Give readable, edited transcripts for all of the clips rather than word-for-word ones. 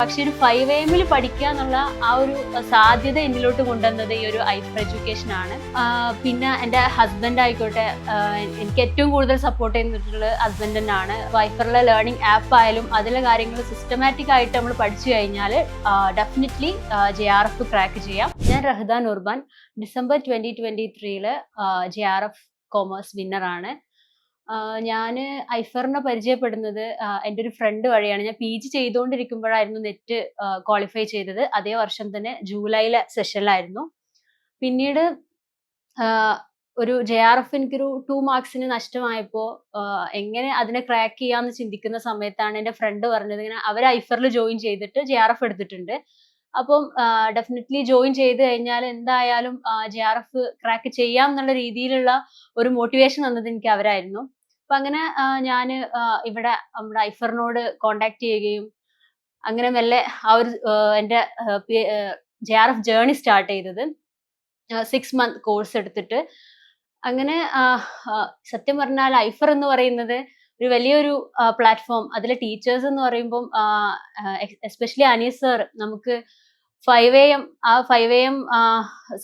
പക്ഷെ ഒരു 5 AM പഠിക്കുക എന്നുള്ള ആ ഒരു സാധ്യത എന്നിലോട്ട് കൊണ്ടുവന്നത് ഈ ഒരു ഐഫർ എഡ്യൂക്കേഷൻ ആണ്. പിന്നെ എൻ്റെ ഹസ്ബൻഡ് ആയിക്കോട്ടെ, എനിക്ക് ഏറ്റവും കൂടുതൽ സപ്പോർട്ട് ചെയ്തിട്ടുള്ളത് ഹസ്ബൻഡ് തന്നെയാണ്. ഐഫറിലെ ലേണിംഗ് ആപ്പ് ആയാലും അതിലെ കാര്യങ്ങൾ സിസ്റ്റമാറ്റിക് ആയിട്ട് നമ്മൾ പഠിച്ചു കഴിഞ്ഞാൽ ഡെഫിനറ്റ്ലി JRF ക്രാക്ക് ചെയ്യാം. ഞാൻ റഹ്ദാൻ ഉർബാൻ, ഡിസംബർ 2023 JRF കോമേഴ്സ് വിന്നറാണ്. ഞാൻ ഐഫറിനെ പരിചയപ്പെടുന്നത് എൻ്റെ ഒരു ഫ്രണ്ട് വഴിയാണ്. ഞാൻ PG ചെയ്തുകൊണ്ടിരിക്കുമ്പോഴായിരുന്നു നെറ്റ് ക്വാളിഫൈ ചെയ്തത്. അതേ വർഷം തന്നെ ജൂലൈയിലെ സെഷനിലായിരുന്നു. പിന്നീട് ഒരു JRF എനിക്കൊരു 2 മാർക്സിന് നഷ്ടമായപ്പോൾ എങ്ങനെ അതിനെ ക്രാക്ക് ചെയ്യാമെന്ന് ചിന്തിക്കുന്ന സമയത്താണ് എൻ്റെ ഫ്രണ്ട് പറഞ്ഞത്, ഇങ്ങനെ അവർ ഐഫറിൽ ജോയിൻ ചെയ്തിട്ട് JRF എടുത്തിട്ടുണ്ട്. അപ്പം ഡെഫിനറ്റ്ലി ജോയിൻ ചെയ്ത് കഴിഞ്ഞാൽ എന്തായാലും JRF ക്രാക്ക് ചെയ്യാം എന്നുള്ള രീതിയിലുള്ള ഒരു മോട്ടിവേഷൻ തന്നത് എനിക്ക് അവരായിരുന്നു. അപ്പൊ അങ്ങനെ ഞാൻ ഇവിടെ നമ്മുടെ ഐഫറിനോട് കോണ്ടാക്ട് ചെയ്യുകയും അങ്ങനെ മെല്ലെ ആ ഒരു എൻ്റെ JRF ജേർണി സ്റ്റാർട്ട് ചെയ്തത് 6 മന്ത് കോഴ്സ് എടുത്തിട്ട്. അങ്ങനെ സത്യം പറഞ്ഞാൽ ഐഫർ എന്ന് പറയുന്നത് ഒരു വലിയൊരു പ്ലാറ്റ്ഫോം. അതിലെ ടീച്ചേഴ്സ് എന്ന് പറയുമ്പം എസ്പെഷ്യലി അനീസ് സർ നമുക്ക് 5 AM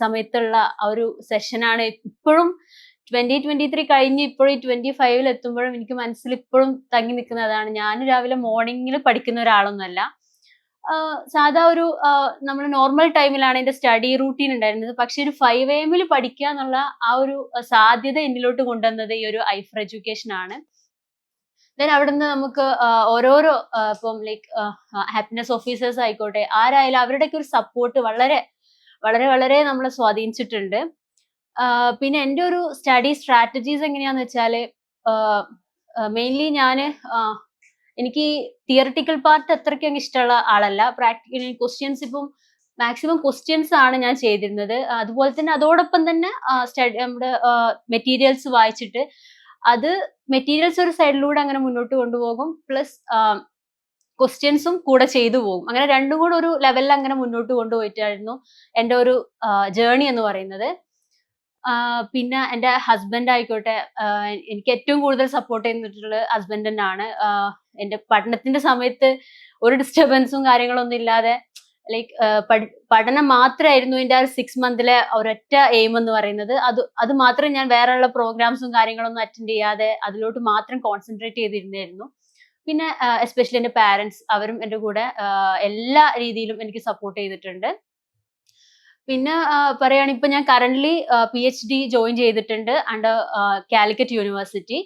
സമയത്തുള്ള ആ ഒരു സെഷനാണ് ഇപ്പോഴും 2023 കഴിഞ്ഞ് ഇപ്പോഴും 25 എത്തുമ്പോഴും എനിക്ക് മനസ്സിൽ ഇപ്പോഴും തങ്ങി നിൽക്കുന്നതാണ്. ഞാൻ രാവിലെ മോർണിംഗിൽ പഠിക്കുന്ന ഒരാളൊന്നുമല്ല. സാധാ ഒരു നമ്മൾ നോർമൽ ടൈമിലാണ് എൻ്റെ സ്റ്റഡി റൂട്ടീൻ ഉണ്ടായിരുന്നത്. പക്ഷെ ഒരു 5 AM പഠിക്കുക എന്നുള്ള ആ ഒരു സാധ്യത എന്നിലോട്ട് കൊണ്ടുവന്നത് ഈ ഒരു ഐഫർ എഡ്യൂക്കേഷൻ ആണ്. ദെൻ അവിടുന്ന് നമുക്ക് ഓരോരോ ഇപ്പം ലൈക്ക് ഹാപ്പിനെസ് ഓഫീസേഴ്സ് ആയിക്കോട്ടെ, ആരായാലും അവരുടെയൊക്കെ ഒരു സപ്പോർട്ട് വളരെ വളരെ വളരെ നമ്മളെ സ്വാധീനിച്ചിട്ടുണ്ട്. പിന്നെ എൻ്റെ ഒരു സ്റ്റഡി സ്ട്രാറ്റജീസ് എങ്ങനെയാന്ന് വെച്ചാല്, മെയിൻലി എനിക്ക് തിയറിറ്റിക്കൽ പാർട്ട് അത്രയ്ക്ക് അങ്ങ് ഇഷ്ടമുള്ള ആളല്ല. പ്രാക്ടിക്കലി ക്വസ്റ്റ്യൻസ് ഇപ്പം മാക്സിമം ക്വസ്റ്റ്യൻസ് ആണ് ഞാൻ ചെയ്തിരുന്നത്. അതുപോലെ തന്നെ അതോടൊപ്പം തന്നെ നമ്മുടെ മെറ്റീരിയൽസ് വായിച്ചിട്ട് അത് മെറ്റീരിയൽസ് ഒരു സൈഡിലൂടെ അങ്ങനെ മുന്നോട്ട് കൊണ്ടുപോകും, പ്ലസ് ക്വസ്റ്റ്യൻസും കൂടെ ചെയ്തു പോകും. അങ്ങനെ രണ്ടും കൂടെ ഒരു ലെവലിൽ അങ്ങനെ മുന്നോട്ട് കൊണ്ടുപോയിട്ടായിരുന്നു എൻ്റെ ഒരു ജേർണി എന്ന് പറയുന്നത്. പിന്നെ എൻ്റെ ഹസ്ബൻഡ് ആയിക്കോട്ടെ, എനിക്ക് ഏറ്റവും കൂടുതൽ സപ്പോർട്ട് ചെയ്തിട്ടുള്ളത് ഹസ്ബൻഡ് തന്നെയാണ്. എൻ്റെ പഠനത്തിന്റെ സമയത്ത് ഒരു ഡിസ്റ്റർബൻസും കാര്യങ്ങളൊന്നും ഇല്ലാതെ ലൈക്ക് പഠനം മാത്രമായിരുന്നു എൻ്റെ ആ 6 മന്തിലെ ഒരൊറ്റ എയിം എന്ന് പറയുന്നത്. അത് മാത്രം ഞാൻ വേറെയുള്ള പ്രോഗ്രാംസും കാര്യങ്ങളൊന്നും അറ്റൻഡ് ചെയ്യാതെ അതിലോട്ട് മാത്രം കോൺസെൻട്രേറ്റ് ചെയ്തിരുന്നായിരുന്നു. പിന്നെ എസ്പെഷ്യലി എൻ്റെ പാരൻസ്, അവരും എൻ്റെ കൂടെ എല്ലാ രീതിയിലും എനിക്ക് സപ്പോർട്ട് ചെയ്തിട്ടുണ്ട്. പിന്നെ പറയുകയാണെങ്കിൽ ഇപ്പൊ ഞാൻ കറന്റ്ലി PhD ജോയിൻ ചെയ്തിട്ടുണ്ട് അണ്ടർ കാലിക്കറ്റ് യൂണിവേഴ്സിറ്റി.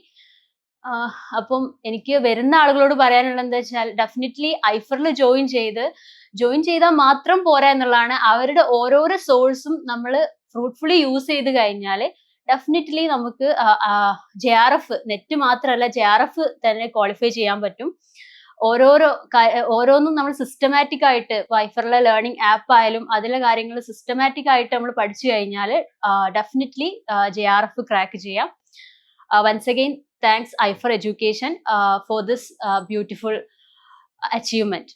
അപ്പം എനിക്ക് വരുന്ന ആളുകളോട് പറയാനുള്ളത് എന്താ വെച്ചാൽ, ഡെഫിനറ്റ്ലി ഐഫറിൽ ജോയിൻ ചെയ്താൽ മാത്രം പോരാ എന്നുള്ളതാണ്. അവരുടെ ഓരോരോ സോഴ്സും നമ്മൾ ഫ്രൂട്ട്ഫുള്ളി യൂസ് ചെയ്ത് കഴിഞ്ഞാൽ ഡെഫിനറ്റ്ലി നമുക്ക് JRF നെറ്റ് മാത്രമല്ല JRF തന്നെ ക്വാളിഫൈ ചെയ്യാൻ പറ്റും. ഓരോന്നും നമ്മൾ സിസ്റ്റമാറ്റിക് ആയിട്ട് ഐഫറിലെ ലേണിംഗ് ആപ്പ് ആയാലും അതിലെ കാര്യങ്ങൾ സിസ്റ്റമാറ്റിക് ആയിട്ട് നമ്മൾ പഠിച്ചു കഴിഞ്ഞാൽ ഡെഫിനറ്റ്ലി JRF ക്രാക്ക് ചെയ്യാം. വൺസ് അഗെയിൻ താങ്ക്സ് ഐഫർ education for this beautiful achievement.